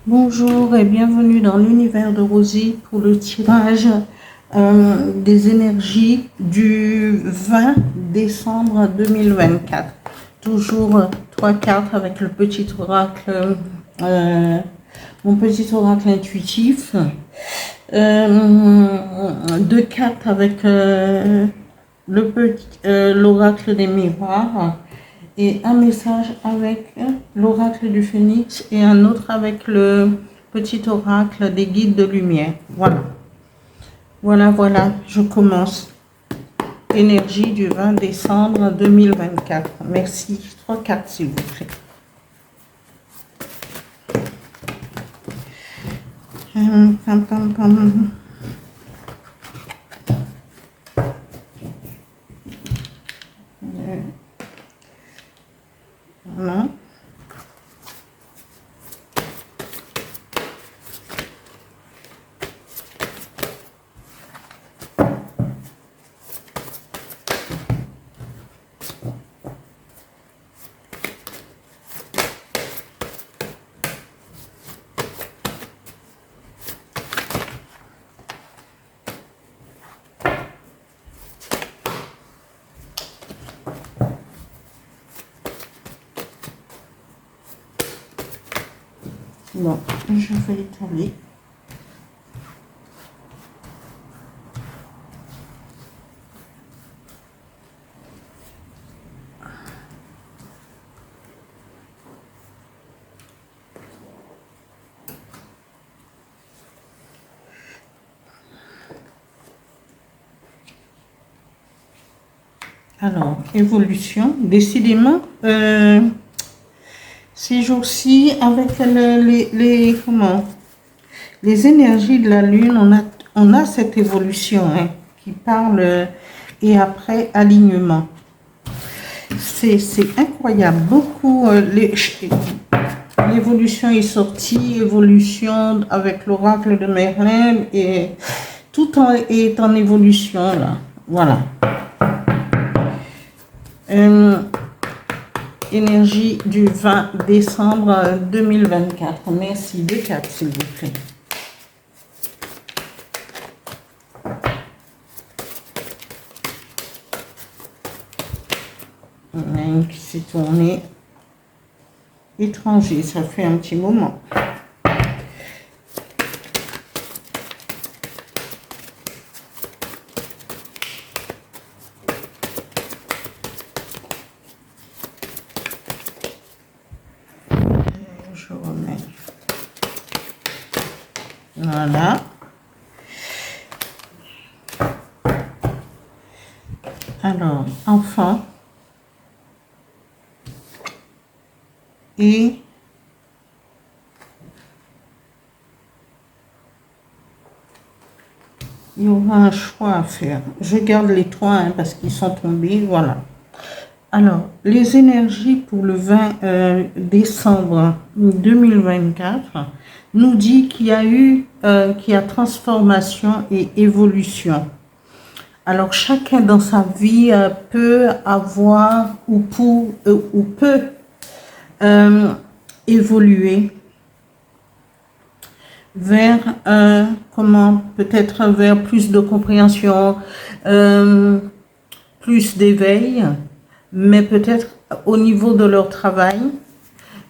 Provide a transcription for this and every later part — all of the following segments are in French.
Bonjour et bienvenue dans l'univers de Rosie pour le tirage des énergies du 20 décembre 2024. Toujours trois cartes avec le petit oracle, mon petit oracle intuitif. Deux cartes avec l'oracle des miroirs. Et un message avec l'oracle du phénix et un autre avec le petit oracle des guides de lumière. Voilà, je commence. Énergie du 20 décembre 2024. Merci. Trois cartes, s'il vous plaît. Voilà. Bon, je vais étaler. Alors, évolution, décidément, ces jours-ci, avec les énergies de la Lune, on a cette évolution qui parle, et après, alignement. C'est incroyable, beaucoup, l'évolution est sortie, évolution avec l'oracle de Merlin, et tout est en évolution, là, voilà. Énergie du 20 décembre 2024. Merci. Deux cartes, s'il vous plaît. Il y en a une qui s'est tournée. Étranger, ça fait un petit moment. Je remets. Voilà. Alors, enfant. Et il y aura un choix à faire. Je garde les trois parce qu'ils sont tombés. Voilà. Alors, les énergies pour le 20 décembre 2024 nous dit qu'il y a transformation et évolution. Alors, chacun dans sa vie peut avoir ou peut évoluer vers peut-être vers plus de compréhension, plus d'éveil, mais peut-être au niveau de leur travail,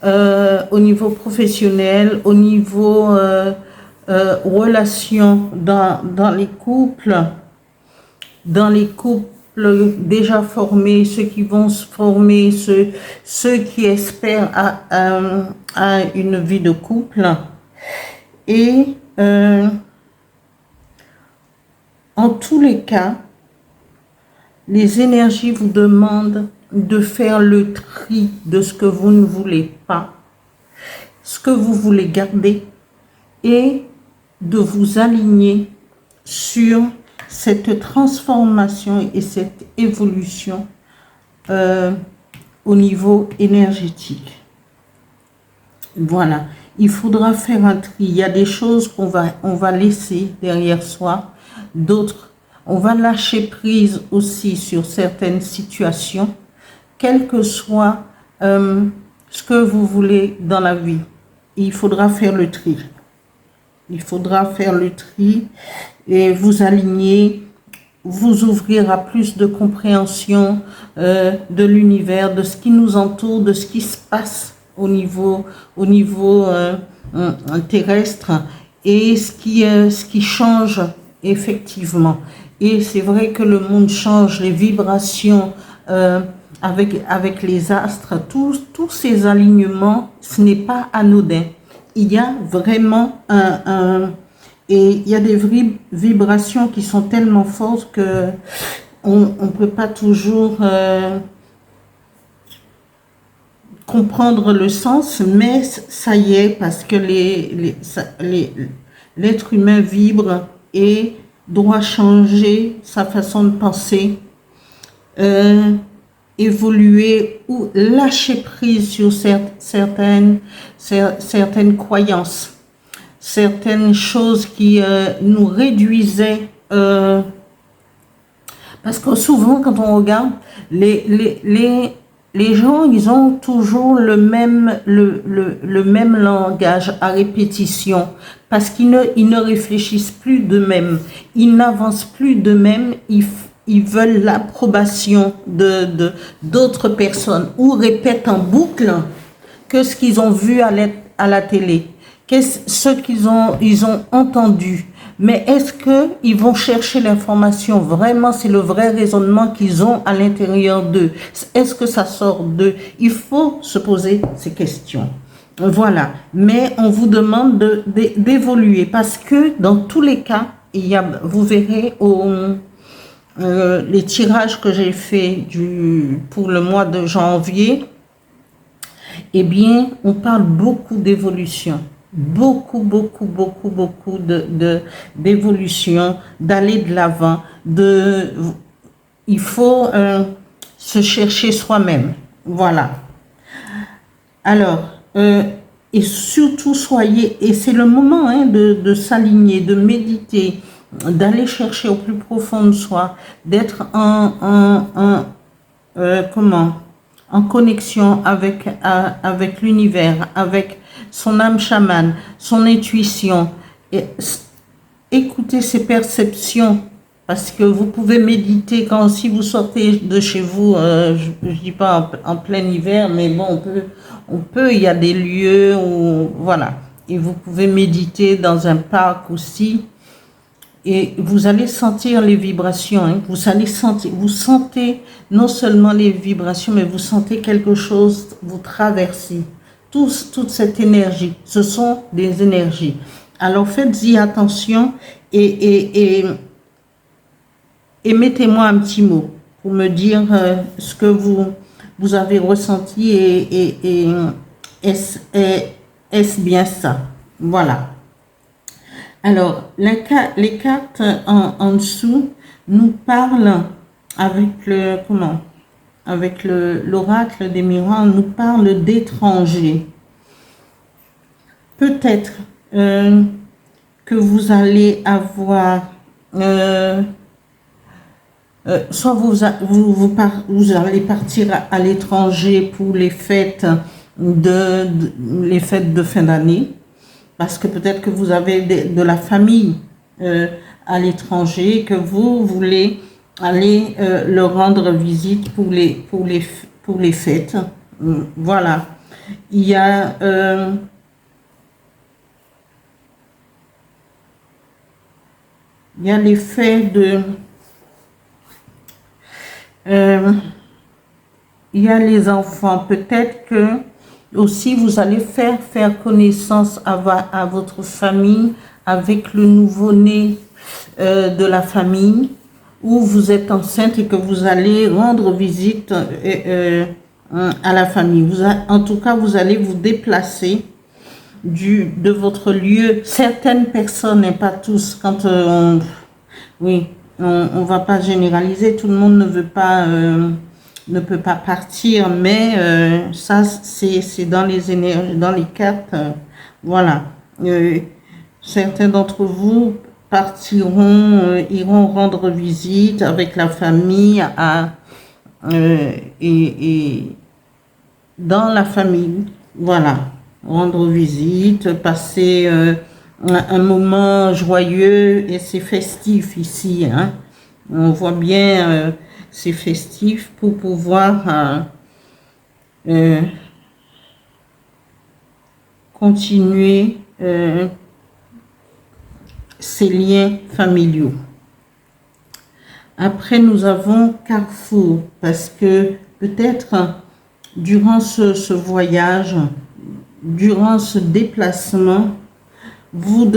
au niveau professionnel, au niveau relation dans les couples déjà formés, ceux qui vont se former, ceux qui espèrent à une vie de couple. Et en tous les cas, les énergies vous demandent de faire le tri de ce que vous ne voulez pas, ce que vous voulez garder, et de vous aligner sur cette transformation et cette évolution au niveau énergétique. Voilà, il faudra faire un tri. Il y a des choses qu'on va laisser derrière soi, d'autres, on va lâcher prise aussi sur certaines situations, quel que soit ce que vous voulez dans la vie. il faudra faire le tri. Il faudra faire le tri et vous aligner, vous ouvrir à plus de compréhension de l'univers, de ce qui nous entoure, de ce qui se passe au niveau terrestre et ce qui change effectivement. Et c'est vrai que le monde change, les vibrations avec les astres, tous ces alignements, ce n'est pas anodin. Il y a vraiment et il y a des vibrations qui sont tellement fortes que on ne peut pas toujours comprendre le sens, mais ça y est, parce que l'être humain vibre et doit changer sa façon de penser, évoluer ou lâcher prise sur certaines croyances, certaines choses qui nous réduisaient. Parce que souvent, quand on regarde, les gens, ils ont toujours le même langage à répétition, parce qu'ils ne réfléchissent plus d'eux-mêmes, ils n'avancent plus d'eux-mêmes, ils veulent l'approbation d'autres personnes, ou répètent en boucle que ce qu'ils ont vu à la télé, ce qu'ils ont entendu. Mais est-ce qu'ils vont chercher l'information vraiment? C'est le vrai raisonnement qu'ils ont à l'intérieur d'eux. Est-ce que ça sort d'eux? Il faut se poser ces questions. Voilà. Mais on vous demande d'évoluer, parce que dans tous les cas, vous verrez les tirages que j'ai fait pour le mois de janvier, eh bien, on parle beaucoup d'évolution. Beaucoup d'évolution, d'aller de l'avant, il faut se chercher soi-même. Voilà. Alors, et surtout et c'est le moment de s'aligner, de méditer, d'aller chercher au plus profond de soi, d'être en connexion avec l'univers, avec son âme chamane, son intuition, et écoutez ses perceptions, parce que vous pouvez méditer si vous sortez de chez vous, je ne dis pas en plein hiver, mais bon, il y a des lieux où, voilà, et vous pouvez méditer dans un parc aussi, et vous allez sentir les vibrations, vous sentez non seulement les vibrations, mais vous sentez quelque chose vous traverser. Toute cette énergie, ce sont des énergies. Alors faites-y attention et mettez-moi un petit mot pour me dire ce que vous avez ressenti et est-ce bien ça? Voilà. Alors, les cartes en dessous nous parlent avec l'oracle des miroirs, nous parle d'étrangers. Peut-être que vous allez avoir, soit vous allez partir à l'étranger pour les fêtes de fin d'année, parce que peut-être que vous avez de la famille à l'étranger, que vous voulez aller leur rendre visite pour les fêtes. Voilà. Il y a l'effet il y a les enfants. Peut-être que aussi vous allez faire connaissance à votre famille avec le nouveau-né de la famille, où vous êtes enceinte et que vous allez rendre visite à la famille. En tout cas, vous allez vous déplacer de votre lieu. Certaines personnes, et pas tous, quand on va pas généraliser, tout le monde ne peut pas partir, mais ça c'est dans les énergies, dans les cartes, voilà. Certains d'entre vous iront rendre visite avec la famille et dans la famille, voilà. rendre visite, passer un moment joyeux, et c'est festif ici, hein. On voit bien, c'est festif pour pouvoir continuer ces liens familiaux. Après, nous avons Carrefour, parce que peut-être durant ce voyage, durant ce déplacement, vous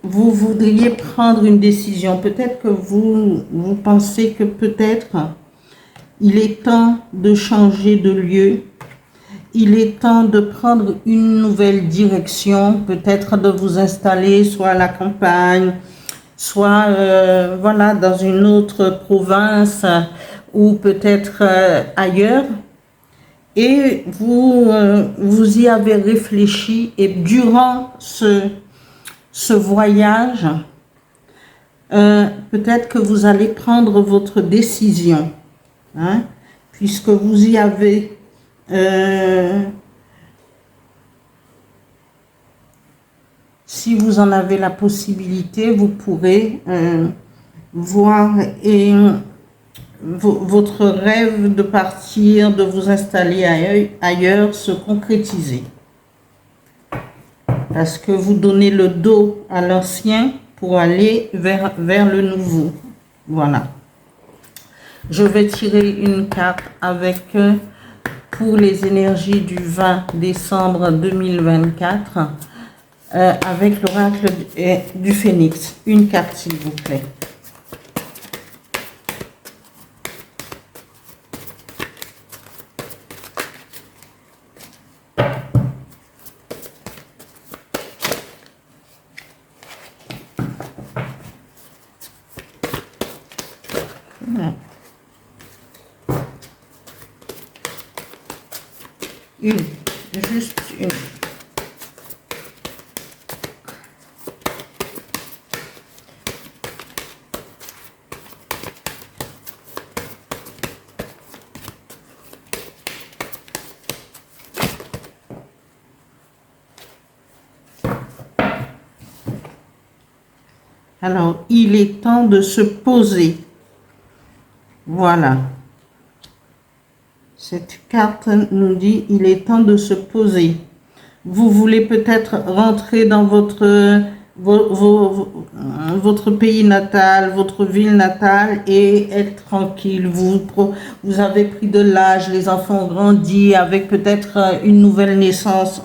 voudriez prendre une décision. Peut-être que vous pensez que peut-être il est temps de changer de lieu. Il est temps de prendre une nouvelle direction, peut-être de vous installer soit à la campagne, soit voilà, dans une autre province ou peut-être ailleurs. Et vous y avez réfléchi, et durant ce voyage, peut-être que vous allez prendre votre décision, hein, puisque vous y avez si vous en avez la possibilité, vous pourrez voir votre rêve de partir, de vous installer ailleurs se concrétiser. Parce que vous donnez le dos à l'ancien pour aller vers le nouveau. Voilà. Je vais tirer une carte avec pour les énergies du 20 décembre 2024 avec l'oracle du Phénix. Une carte, s'il vous plaît. Une, juste une. Alors, il est temps de se poser. Voilà. Cette carte nous dit il est temps de se poser. Vous voulez peut-être rentrer dans votre pays natal, votre ville natale et être tranquille. Vous avez pris de l'âge, les enfants ont grandi avec peut-être une nouvelle naissance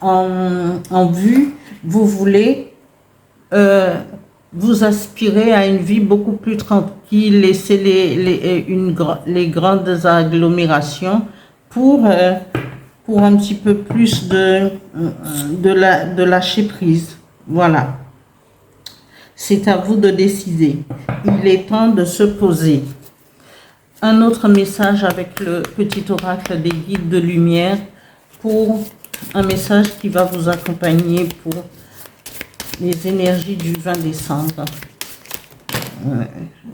en vue. Vous voulez vous aspirez à une vie beaucoup plus tranquille, laisser les grandes agglomérations pour un petit peu plus de lâcher prise. Voilà. C'est à vous de décider. Il est temps de se poser. Un autre message avec le petit oracle des guides de lumière pour un message qui va vous accompagner pour les énergies du 20 décembre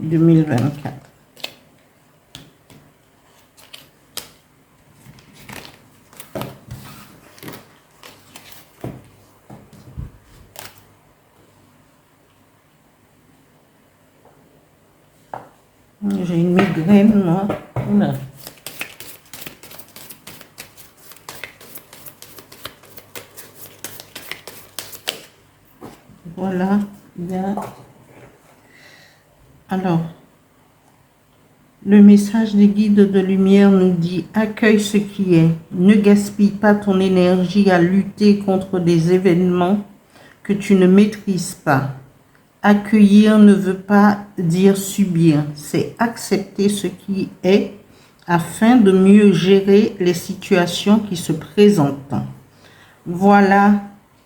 2024. J'ai une migraine, moi. Oula. Voilà, bien. Alors, le message des guides de lumière nous dit « Accueille ce qui est. Ne gaspille pas ton énergie à lutter contre des événements que tu ne maîtrises pas. Accueillir ne veut pas dire subir, c'est accepter ce qui est afin de mieux gérer les situations qui se présentent. » Voilà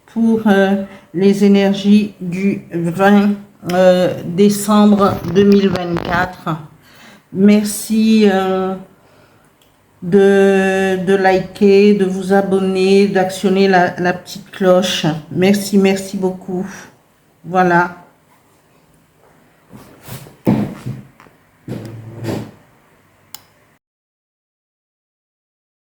pour les énergies du 20 décembre 2024. Merci de liker, de vous abonner, d'actionner la petite cloche. Merci beaucoup. Voilà.